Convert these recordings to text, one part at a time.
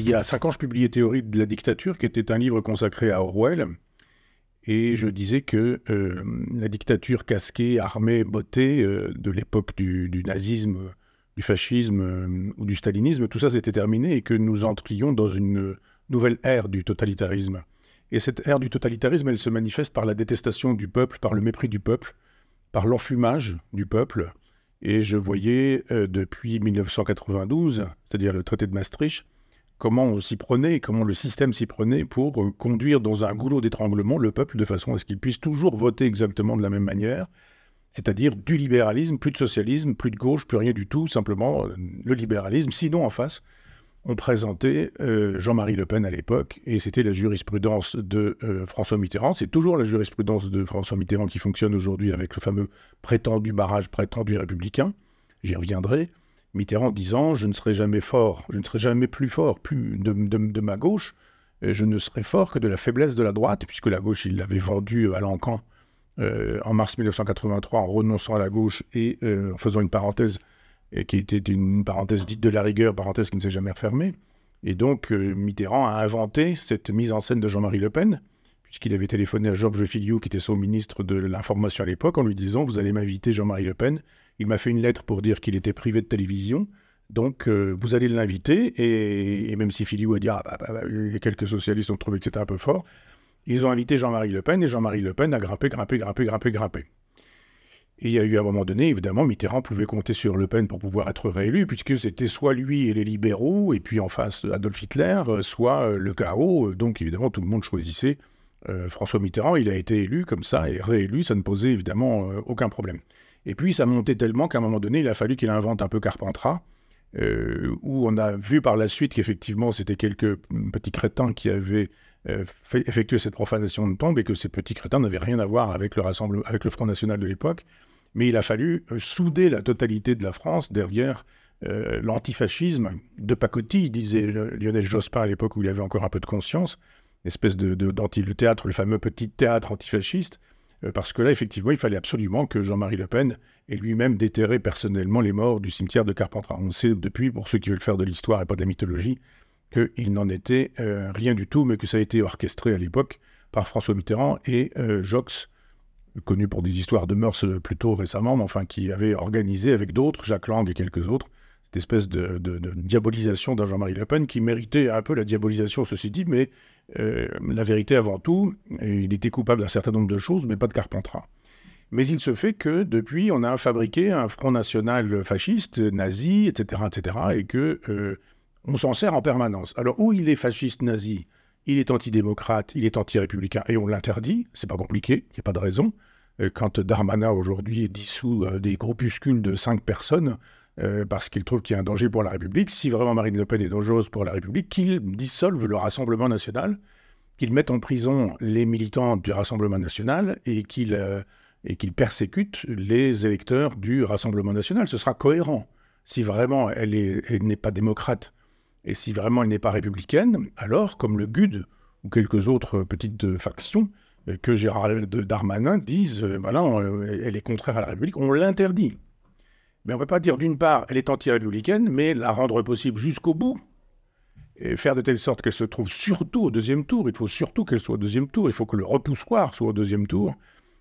il y a 5 ans, je publiais Théorie de la dictature, qui était un livre consacré à Orwell. Et je disais que la dictature casquée, armée, bottée de l'époque du nazisme, du fascisme ou du stalinisme, tout ça c'était terminé et que nous entrions dans une nouvelle ère du totalitarisme. Et cette ère du totalitarisme, elle se manifeste par la détestation du peuple, par le mépris du peuple, par l'enfumage du peuple. Et je voyais depuis 1992, c'est-à-dire le traité de Maastricht, comment on s'y prenait, comment le système s'y prenait pour conduire dans un goulot d'étranglement le peuple de façon à ce qu'il puisse toujours voter exactement de la même manière, c'est-à-dire du libéralisme, plus de socialisme, plus de gauche, plus rien du tout, simplement le libéralisme. Sinon, en face, on présentait Jean-Marie Le Pen à l'époque, et c'était la jurisprudence de François Mitterrand. C'est toujours la jurisprudence de François Mitterrand qui fonctionne aujourd'hui avec le fameux prétendu barrage prétendu républicain. J'y reviendrai. Mitterrand disant « Je ne serai jamais fort, je ne serai jamais plus fort de ma gauche, je ne serai fort que de la faiblesse de la droite », puisque la gauche, il l'avait vendue à l'encan en mars 1983 en renonçant à la gauche et en faisant une parenthèse qui était une parenthèse dite de la rigueur, parenthèse qui ne s'est jamais refermée. Et donc Mitterrand a inventé cette mise en scène de Jean-Marie Le Pen, puisqu'il avait téléphoné à Georges Filiou, qui était son ministre de l'Information à l'époque, en lui disant « Vous allez m'inviter Jean-Marie Le Pen ». Il m'a fait une lettre pour dire qu'il était privé de télévision, donc vous allez l'inviter. Et même si Filiou a dit « quelques socialistes ont trouvé que c'était un peu fort », ils ont invité Jean-Marie Le Pen, et Jean-Marie Le Pen a grimpé. Et il y a eu à un moment donné, évidemment, Mitterrand pouvait compter sur Le Pen pour pouvoir être réélu, puisque c'était soit lui et les libéraux, et puis en face Adolf Hitler, soit le chaos. Donc évidemment, tout le monde choisissait François Mitterrand. Il a été élu comme ça, et réélu, ça ne posait évidemment aucun problème. Et puis ça montait tellement qu'à un moment donné, il a fallu qu'il invente un peu Carpentras, où on a vu par la suite qu'effectivement, c'était quelques petits crétins qui avaient effectué cette profanation de tombe, et que ces petits crétins n'avaient rien à voir avec le Front National de l'époque. Mais il a fallu souder la totalité de la France derrière l'antifascisme de pacotille, disait Lionel Jospin à l'époque où il avait encore un peu de conscience, espèce le théâtre, le fameux petit théâtre antifasciste, parce que là, effectivement, il fallait absolument que Jean-Marie Le Pen ait lui-même déterré personnellement les morts du cimetière de Carpentras. On sait depuis, pour ceux qui veulent faire de l'histoire et pas de la mythologie, qu'il n'en était rien du tout, mais que ça a été orchestré à l'époque par François Mitterrand et Jox, connu pour des histoires de mœurs plutôt récemment, mais enfin qui avait organisé avec d'autres, Jacques Lang et quelques autres, cette espèce de diabolisation d'un Jean-Marie Le Pen qui méritait un peu la diabolisation, ceci dit, mais la vérité avant tout, il était coupable d'un certain nombre de choses, mais pas de Carpentras. Mais il se fait que depuis, on a fabriqué un Front National fasciste, nazi, etc., et que on s'en sert en permanence. Alors, où il est fasciste nazi, il est antidémocrate, il est anti-républicain, et on l'interdit, c'est pas compliqué, il n'y a pas de raison. Quand Darmanin, aujourd'hui, dissout des groupuscules de 5 personnes, parce qu'il trouve qu'il y a un danger pour la République, si vraiment Marine Le Pen est dangereuse pour la République, qu'il dissolve le Rassemblement national, qu'il mette en prison les militants du Rassemblement national, et qu'il persécute les électeurs du Rassemblement national. Ce sera cohérent. Si vraiment elle n'est pas démocrate, et si vraiment elle n'est pas républicaine, alors, comme le GUD ou quelques autres petites factions, que Gérald Darmanin disent, voilà, elle est contraire à la République, on l'interdit. Mais on ne peut pas dire, d'une part, elle est anti-républicaine, mais la rendre possible jusqu'au bout, et faire de telle sorte qu'elle se trouve surtout au deuxième tour. Il faut surtout qu'elle soit au deuxième tour, il faut que le repoussoir soit au deuxième tour.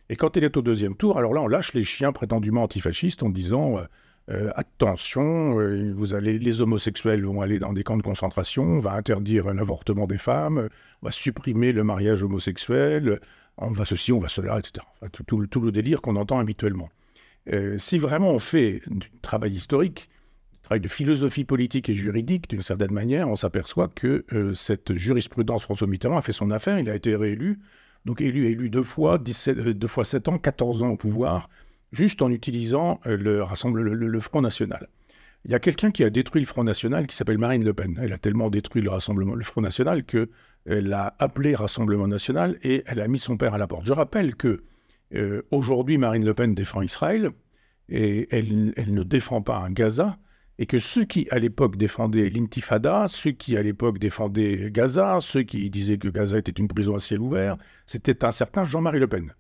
Et quand elle est au deuxième tour, alors là, on lâche les chiens prétendument antifascistes en disant attention, les homosexuels vont aller dans des camps de concentration, on va interdire l'avortement des femmes, on va supprimer le mariage homosexuel, on va ceci, on va cela, etc. Enfin, tout le délire qu'on entend habituellement. Si vraiment on fait du travail historique, du travail de philosophie politique et juridique, d'une certaine manière, on s'aperçoit que cette jurisprudence, François Mitterrand a fait son affaire, il a été réélu, donc élu 2 fois, 2 fois 7 ans, 14 ans au pouvoir, juste en utilisant le Front National. Il y a quelqu'un qui a détruit le Front National qui s'appelle Marine Le Pen. Elle a tellement détruit le Front National qu'elle l'a appelé Rassemblement National et elle a mis son père à la porte. Je rappelle que aujourd'hui, Marine Le Pen défend Israël et elle ne défend pas un Gaza, et que ceux qui, à l'époque, défendaient l'intifada, ceux qui, à l'époque, défendaient Gaza, ceux qui disaient que Gaza était une prison à ciel ouvert, c'était un certain Jean-Marie Le Pen.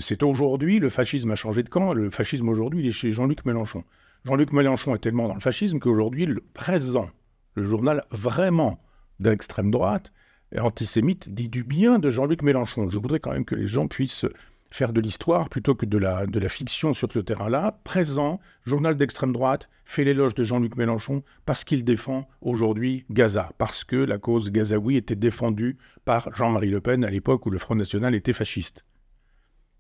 C'est aujourd'hui, le fascisme a changé de camp, le fascisme aujourd'hui, il est chez Jean-Luc Mélenchon. Jean-Luc Mélenchon est tellement dans le fascisme qu'aujourd'hui, le présent le journal vraiment d'extrême droite, antisémite, dit du bien de Jean-Luc Mélenchon. Je voudrais quand même que les gens puissent faire de l'histoire plutôt que de la fiction sur ce terrain-là. Présent, journal d'extrême droite, fait l'éloge de Jean-Luc Mélenchon parce qu'il défend aujourd'hui Gaza, parce que la cause gazaoui était défendue par Jean-Marie Le Pen à l'époque où le Front National était fasciste.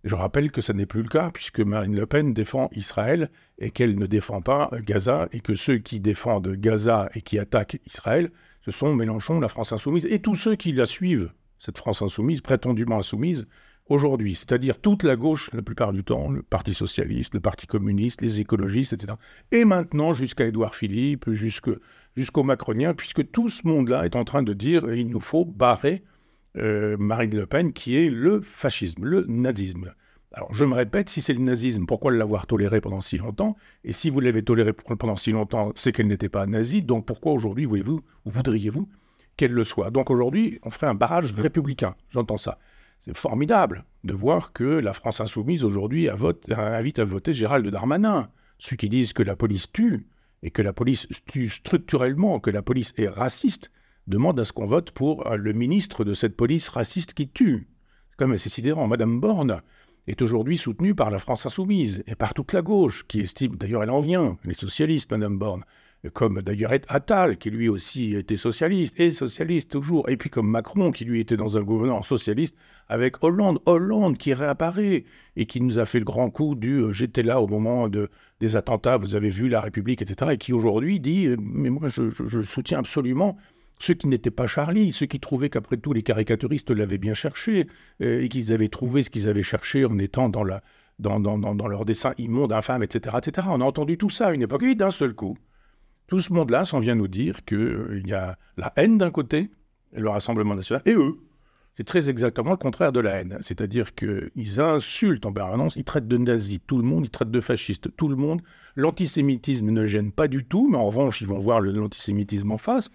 Je rappelle que ça n'est plus le cas, puisque Marine Le Pen défend Israël et qu'elle ne défend pas Gaza, et que ceux qui défendent Gaza et qui attaquent Israël, ce sont Mélenchon, la France Insoumise, et tous ceux qui la suivent, cette France Insoumise, prétendument insoumise, aujourd'hui. C'est-à-dire toute la gauche, la plupart du temps, le Parti Socialiste, le Parti Communiste, les écologistes, etc. Et maintenant, jusqu'à Édouard Philippe, jusqu'aux Macroniens, puisque tout ce monde-là est en train de dire il nous faut barrer Marine Le Pen, qui est le fascisme, le nazisme. Alors, je me répète, si c'est le nazisme, pourquoi l'avoir toléré pendant si longtemps? Et si vous l'avez toléré pendant si longtemps, c'est qu'elle n'était pas nazie, donc pourquoi aujourd'hui voudriez-vous qu'elle le soit? Donc aujourd'hui, on ferait un barrage républicain, j'entends ça. C'est formidable de voir que la France Insoumise, aujourd'hui, invite à voter Gérald Darmanin. Ceux qui disent que la police tue, et que la police tue structurellement, que la police est raciste, demande à ce qu'on vote pour le ministre de cette police raciste qui tue. C'est quand même assez sidérant. Madame Borne est aujourd'hui soutenue par la France Insoumise et par toute la gauche, qui estime, d'ailleurs elle en vient, les socialistes, Madame Borne, comme d'ailleurs Attal, qui lui aussi était socialiste, et socialiste toujours, et puis comme Macron, qui lui était dans un gouvernement socialiste, avec Hollande qui réapparaît, et qui nous a fait le grand coup du « j'étais là au moment des attentats, vous avez vu la République », etc., et qui aujourd'hui dit « mais moi je soutiens absolument » ceux qui n'étaient pas Charlie, ceux qui trouvaient qu'après tout les caricaturistes l'avaient bien cherché, et qu'ils avaient trouvé ce qu'ils avaient cherché en étant dans leur dessin immonde, infâme, etc., etc. On a entendu tout ça à une époque, et d'un seul coup, tout ce monde-là s'en vient nous dire qu'il y a la haine d'un côté, et le Rassemblement national, et eux. C'est très exactement le contraire de la haine. C'est-à-dire qu'ils insultent en permanence, ils traitent de nazis tout le monde, ils traitent de fascistes tout le monde. L'antisémitisme ne gêne pas du tout, mais en revanche, ils vont voir l'antisémitisme en face.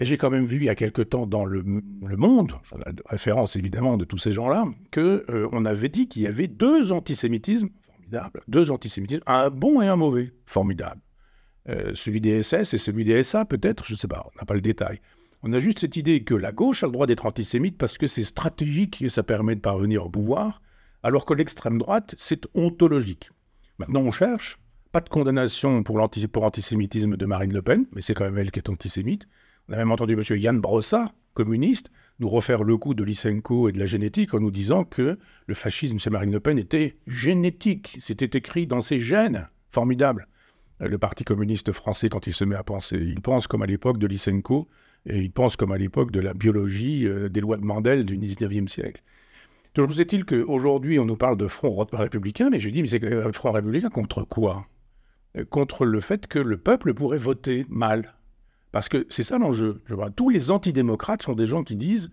Et j'ai quand même vu il y a quelque temps dans le Monde, j'en ai référence évidemment de tous ces gens-là, qu'on avait dit qu'il y avait deux antisémitismes formidables, un bon et un mauvais, formidable. Celui des SS et celui des SA peut-être, je ne sais pas, on n'a pas le détail. On a juste cette idée que la gauche a le droit d'être antisémite parce que c'est stratégique et ça permet de parvenir au pouvoir, alors que l'extrême droite, c'est ontologique. Maintenant on cherche, pas de condamnation pour l'antisémitisme de Marine Le Pen, mais c'est quand même elle qui est antisémite. On a même entendu M. Yann Brossa, communiste, nous refaire le coup de Lysenko et de la génétique en nous disant que le fascisme chez Marine Le Pen était génétique. C'était écrit dans ses gènes. Formidable. Le Parti communiste français, quand il se met à penser, il pense comme à l'époque de Lysenko et il pense comme à l'époque de la biologie des lois de Mendel du 19e siècle. Toujours est-il qu'aujourd'hui, on nous parle de front républicain, mais je dis, mais c'est un front républicain contre quoi? Contre le fait que le peuple pourrait voter mal. Parce que c'est ça l'enjeu. Tous les antidémocrates sont des gens qui disent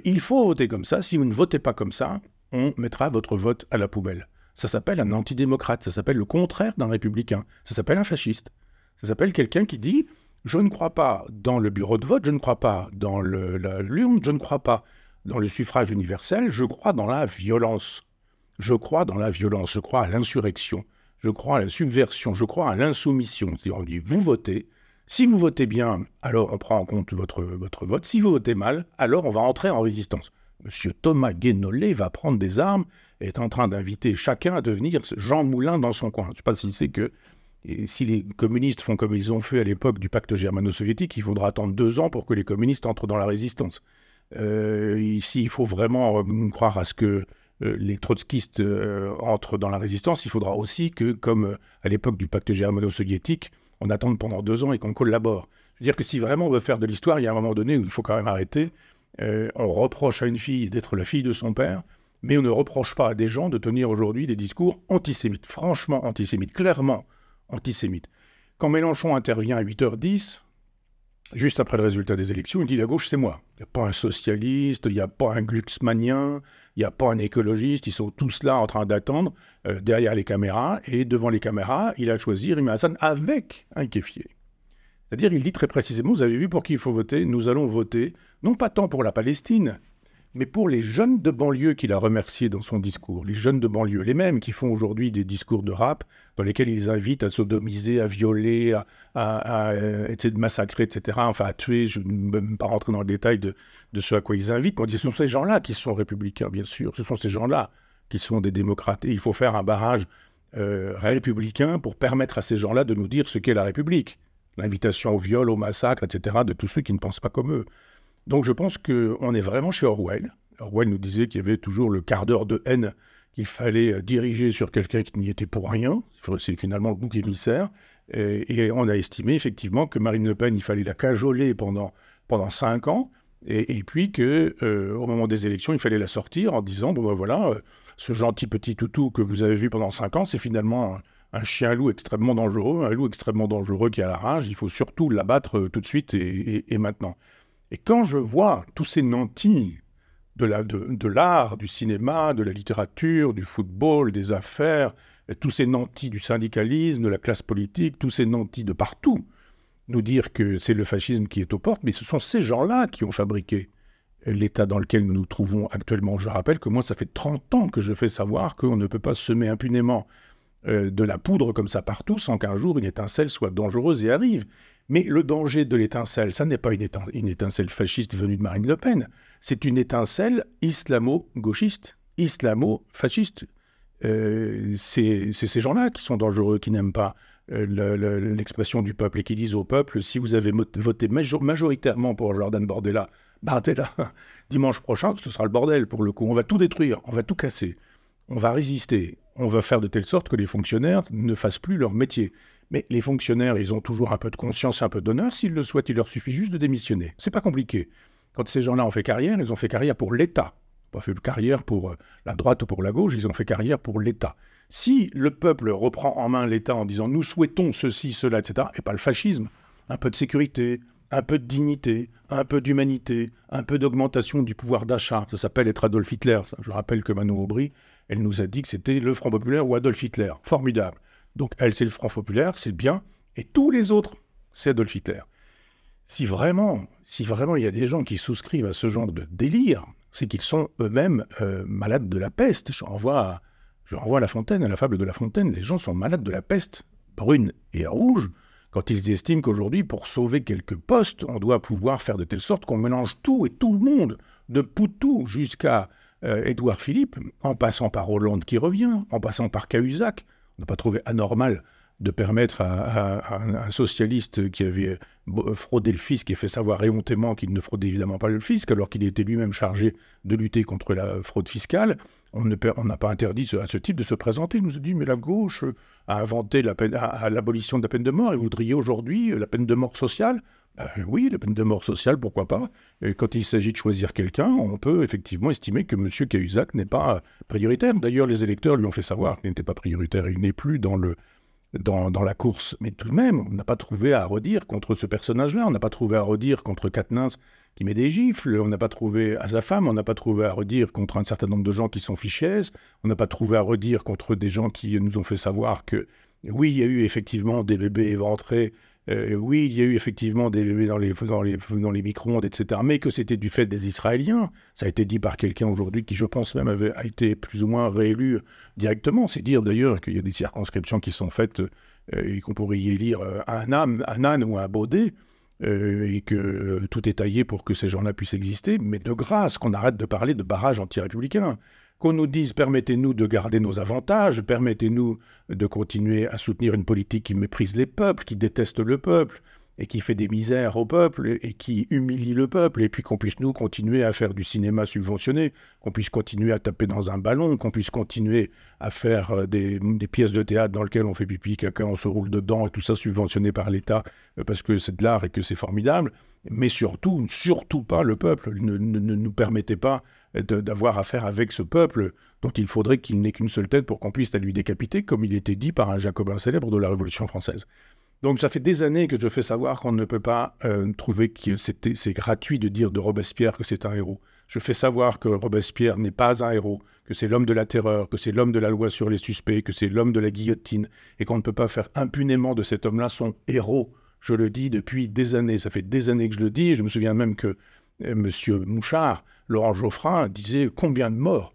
il faut voter comme ça, si vous ne votez pas comme ça, on mettra votre vote à la poubelle. Ça s'appelle un antidémocrate, ça s'appelle le contraire d'un républicain, ça s'appelle un fasciste. Ça s'appelle quelqu'un qui dit je ne crois pas dans le bureau de vote, je ne crois pas dans l'urne, je ne crois pas dans le suffrage universel, je crois dans la violence. Je crois dans la violence, je crois à l'insurrection, je crois à la subversion, je crois à l'insoumission. On dit vous votez. Si vous votez bien, alors on prend en compte votre vote. Si vous votez mal, alors on va entrer en résistance. Monsieur Thomas Guénolé va prendre des armes et est en train d'inviter chacun à devenir Jean Moulin dans son coin. Je ne sais pas si c'est que si les communistes font comme ils ont fait à l'époque du pacte germano-soviétique, il faudra attendre 2 ans pour que les communistes entrent dans la résistance. Ici, il faut vraiment croire à ce que les trotskistes entrent dans la résistance. Il faudra aussi que, comme à l'époque du pacte germano-soviétique, on attend pendant 2 ans et qu'on collabore. Je veux dire que si vraiment on veut faire de l'histoire, il y a un moment donné où il faut quand même arrêter. On reproche à une fille d'être la fille de son père, mais on ne reproche pas à des gens de tenir aujourd'hui des discours antisémites, franchement antisémites, clairement antisémites. Quand Mélenchon intervient à 8h10, juste après le résultat des élections, il dit « la gauche, c'est moi ». Il n'y a pas un socialiste, il n'y a pas un glucksmanien, il n'y a pas un écologiste, ils sont tous là en train d'attendre derrière les caméras, et devant les caméras, il a choisi Rima Hassan avec un kéfier. C'est-à-dire, il dit très précisément, vous avez vu pour qui il faut voter, nous allons voter, non pas tant pour la Palestine, Mais pour les jeunes de banlieue qu'il a remerciés dans son discours, les jeunes de banlieue, les mêmes qui font aujourd'hui des discours de rap dans lesquels ils invitent à sodomiser, à violer, à massacrer, etc., enfin à tuer, je ne vais même pas rentrer dans le détail de ce à quoi ils invitent. On dit, ce sont ces gens-là qui sont républicains, bien sûr, ce sont ces gens-là qui sont des démocrates. Et il faut faire un barrage républicain pour permettre à ces gens-là de nous dire ce qu'est la République. L'invitation au viol, au massacre, etc., de tous ceux qui ne pensent pas comme eux. Donc je pense qu'on est vraiment chez Orwell. Orwell nous disait qu'il y avait toujours le quart d'heure de haine qu'il fallait diriger sur quelqu'un qui n'y était pour rien. C'est finalement le bouc émissaire. Et on a estimé effectivement que Marine Le Pen, il fallait la cajoler pendant 5 ans. Et puis qu'au moment des élections, il fallait la sortir en disant, bon ben voilà, ce gentil petit toutou que vous avez vu pendant 5 ans, c'est finalement un chien-loup extrêmement dangereux, un loup extrêmement dangereux qui a la rage. Il faut surtout l'abattre tout de suite et maintenant. Et quand je vois tous ces nantis de l'art, du cinéma, de la littérature, du football, des affaires, et tous ces nantis du syndicalisme, de la classe politique, tous ces nantis de partout, nous dire que c'est le fascisme qui est aux portes, mais ce sont ces gens-là qui ont fabriqué l'état dans lequel nous nous trouvons actuellement. Je rappelle que moi, ça fait 30 ans que je fais savoir qu'on ne peut pas semer impunément de la poudre comme ça partout sans qu'un jour une étincelle soit dangereuse et arrive. Mais le danger de l'étincelle, ça n'est pas une étincelle fasciste venue de Marine Le Pen, c'est une étincelle islamo-gauchiste, islamo-fasciste. C'est ces gens-là qui sont dangereux, qui n'aiment pas l'expression du peuple et qui disent au peuple, si vous avez voté majoritairement pour Jordan Bardella, dimanche prochain, ce sera le bordel pour le coup. On va tout détruire, on va tout casser, on va résister, on va faire de telle sorte que les fonctionnaires ne fassent plus leur métier. Mais les fonctionnaires, ils ont toujours un peu de conscience et un peu d'honneur. S'ils le souhaitent, il leur suffit juste de démissionner. C'est pas compliqué. Quand ces gens-là ont fait carrière, ils ont fait carrière pour l'État. Ils n'ont pas fait carrière pour la droite ou pour la gauche, ils ont fait carrière pour l'État. Si le peuple reprend en main l'État en disant « nous souhaitons ceci, cela, etc. » et pas le fascisme, un peu de sécurité, un peu de dignité, un peu d'humanité, un peu d'augmentation du pouvoir d'achat. Ça s'appelle être Adolf Hitler. Ça, je rappelle que Manon Aubry, elle nous a dit que c'était le Front populaire ou Adolf Hitler. Formidable. Donc elle, c'est le Front populaire, c'est bien, et tous les autres, c'est Adolf Hitler. Si vraiment il y a des gens qui souscrivent à ce genre de délire, c'est qu'ils sont eux-mêmes malades de la peste. Je renvoie à La Fontaine, à la fable de La Fontaine. Les gens sont malades de la peste brune et rouge quand ils estiment qu'aujourd'hui, pour sauver quelques postes, on doit pouvoir faire de telle sorte qu'on mélange tout et tout le monde, de Poutou jusqu'à Édouard Philippe, en passant par Hollande qui revient, en passant par Cahuzac. On n'a pas trouvé anormal de permettre à un socialiste qui avait fraudé le fisc et fait savoir éhontément qu'il ne fraudait évidemment pas le fisc, alors qu'il était lui-même chargé de lutter contre la fraude fiscale. On n'a pas interdit à ce type de se présenter. Il nous a dit, mais la gauche a inventé l'abolition de la peine de mort et vous voudriez aujourd'hui la peine de mort sociale. Oui, la peine de mort sociale, pourquoi pas. Et quand il s'agit de choisir quelqu'un, on peut effectivement estimer que M. Cahuzac n'est pas prioritaire. D'ailleurs, les électeurs lui ont fait savoir qu'il n'était pas prioritaire. Il n'est plus dans la course. Mais tout de même, on n'a pas trouvé à redire contre ce personnage-là. On n'a pas trouvé à redire contre Quatennens qui met des gifles. On n'a pas trouvé à sa femme. On n'a pas trouvé à redire contre un certain nombre de gens qui sont fichés. On n'a pas trouvé à redire contre des gens qui nous ont fait savoir que, oui, il y a eu effectivement des bébés éventrés. Oui, il y a eu effectivement des bébés dans les micro-ondes, etc., mais que c'était du fait des Israéliens. Ça a été dit par quelqu'un aujourd'hui qui, je pense même, a été plus ou moins réélu directement. C'est dire d'ailleurs qu'il y a des circonscriptions qui sont faites et qu'on pourrait y élire un âne ou un baudet, et que tout est taillé pour que ces gens-là puissent exister. Mais de grâce, qu'on arrête de parler de barrage anti-républicain. Qu'on nous dise, permettez-nous de garder nos avantages, permettez-nous de continuer à soutenir une politique qui méprise les peuples, qui déteste le peuple, et qui fait des misères au peuple, et qui humilie le peuple, et puis qu'on puisse nous continuer à faire du cinéma subventionné, qu'on puisse continuer à taper dans un ballon, qu'on puisse continuer à faire des pièces de théâtre dans lesquelles on fait pipi, caca, on se roule dedans, et tout ça subventionné par l'État, parce que c'est de l'art et que c'est formidable, mais surtout pas le peuple. Ne nous permettez pas d'avoir affaire avec ce peuple dont il faudrait qu'il n'ait qu'une seule tête pour qu'on puisse la lui décapiter, comme il était dit par un jacobin célèbre de la Révolution française. Donc ça fait des années que je fais savoir qu'on ne peut pas trouver que c'est gratuit de dire de Robespierre que c'est un héros. Je fais savoir que Robespierre n'est pas un héros, que c'est l'homme de la terreur, que c'est l'homme de la loi sur les suspects, que c'est l'homme de la guillotine, et qu'on ne peut pas faire impunément de cet homme-là son héros. Je le dis depuis des années, ça fait des années que je le dis, et je me souviens même que Monsieur Mouchard, Laurent Geoffrin disait combien de morts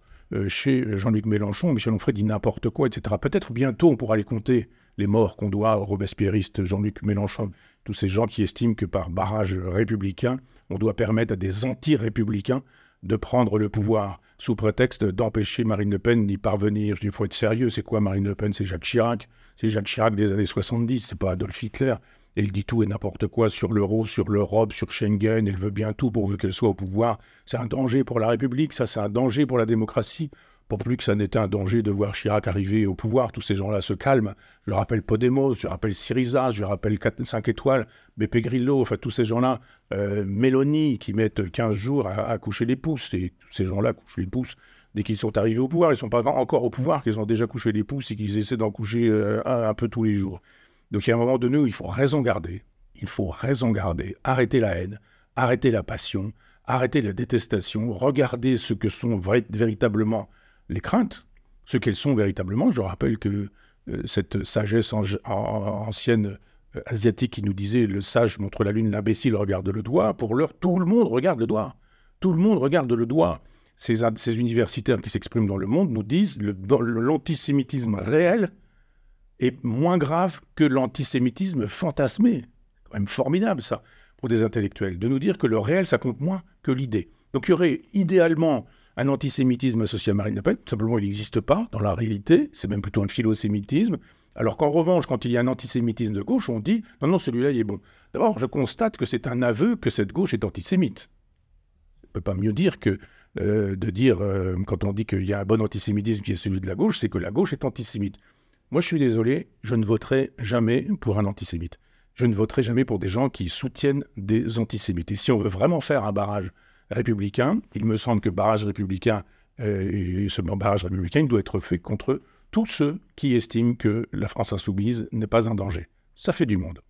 chez Jean-Luc Mélenchon, Michel Onfray dit n'importe quoi, etc. Peut-être bientôt on pourra les compter, les morts qu'on doit au robespierriste Jean-Luc Mélenchon, tous ces gens qui estiment que par barrage républicain, on doit permettre à des anti-républicains de prendre le pouvoir sous prétexte d'empêcher Marine Le Pen d'y parvenir. Je dis, il faut être sérieux, c'est quoi Marine Le Pen? C'est Jacques Chirac. C'est Jacques Chirac des années 70, c'est pas Adolf Hitler. Et il dit tout et n'importe quoi sur l'euro, sur l'Europe, sur Schengen. Elle veut bien tout pourvu qu'elle soit au pouvoir. C'est un danger pour la République, ça c'est un danger pour la démocratie. Pour plus que ça n'était un danger de voir Chirac arriver au pouvoir, tous ces gens-là se calment. Je rappelle Podemos, je rappelle Syriza, je rappelle 5 étoiles, Beppe Grillo, enfin tous ces gens-là, Mélanie, qui mettent 15 jours à coucher les pouces. Et tous ces gens-là couchent les pouces dès qu'ils sont arrivés au pouvoir. Ils ne sont pas encore au pouvoir, qu'ils ont déjà couché les pouces et qu'ils essaient d'en coucher un peu tous les jours. Donc il y a un moment donné où il faut raison garder. Il faut raison garder, arrêter la haine, arrêter la passion, arrêter la détestation, regarder ce que sont véritablement les craintes, ce qu'elles sont véritablement. Je rappelle que cette sagesse ancienne asiatique qui nous disait « le sage montre la lune, l'imbécile regarde le doigt », pour l'heure, tout le monde regarde le doigt. Tout le monde regarde le doigt. Ces universitaires qui s'expriment dans le monde nous disent l'antisémitisme réel est moins grave que l'antisémitisme fantasmé. C'est quand même formidable, ça, pour des intellectuels, de nous dire que le réel, ça compte moins que l'idée. Donc il y aurait idéalement un antisémitisme associé à Marine Le Pen. Simplement, il n'existe pas dans la réalité. C'est même plutôt un philosémitisme. Alors qu'en revanche, quand il y a un antisémitisme de gauche, on dit « non, non, celui-là, il est bon ». D'abord, je constate que c'est un aveu que cette gauche est antisémite. On ne peut pas mieux dire que de dire, quand on dit qu'il y a un bon antisémitisme qui est celui de la gauche, c'est que la gauche est antisémite. Moi, je suis désolé, je ne voterai jamais pour un antisémite. Je ne voterai jamais pour des gens qui soutiennent des antisémites. Et si on veut vraiment faire un barrage républicain, il me semble que barrage républicain, et ce barrage républicain, il doit être fait contre tous ceux qui estiment que la France insoumise n'est pas un danger. Ça fait du monde.